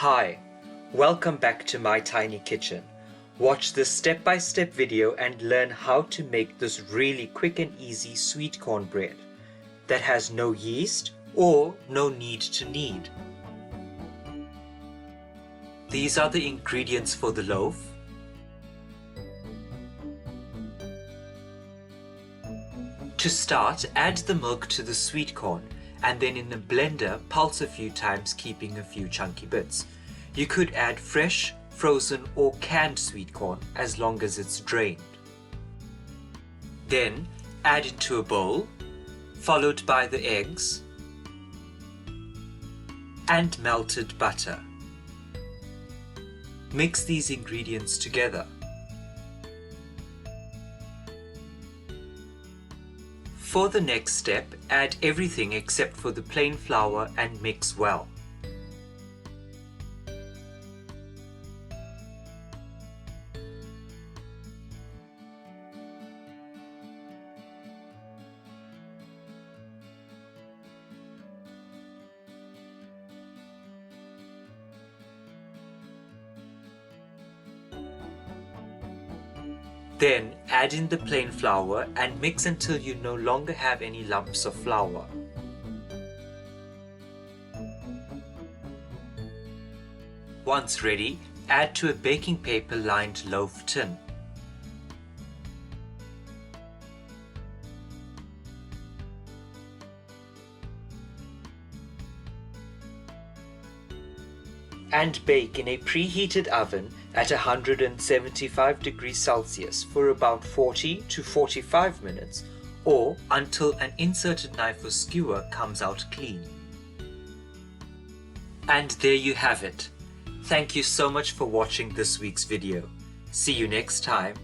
Hi, welcome back to my tiny kitchen. Watch this step-by-step video and learn how to make this really quick and easy sweet cornbread that has no yeast or no need to knead. These are the ingredients for the loaf. To start, add the milk to the sweet corn and then in a blender pulse a few times, keeping a few chunky bits. You could add fresh, frozen or canned sweet corn as long as it's drained. Then add into a bowl, followed by the eggs and melted butter. Mix these ingredients together. For the next step, add everything except for the plain flour and mix well. Then add in the plain flour and mix until you no longer have any lumps of flour. Once ready, add to a baking paper lined loaf tin. And bake in a preheated oven at 175 degrees Celsius for about 40 to 45 minutes or until an inserted knife or skewer comes out clean. And there you have it. Thank you so much for watching this week's video. See you next time.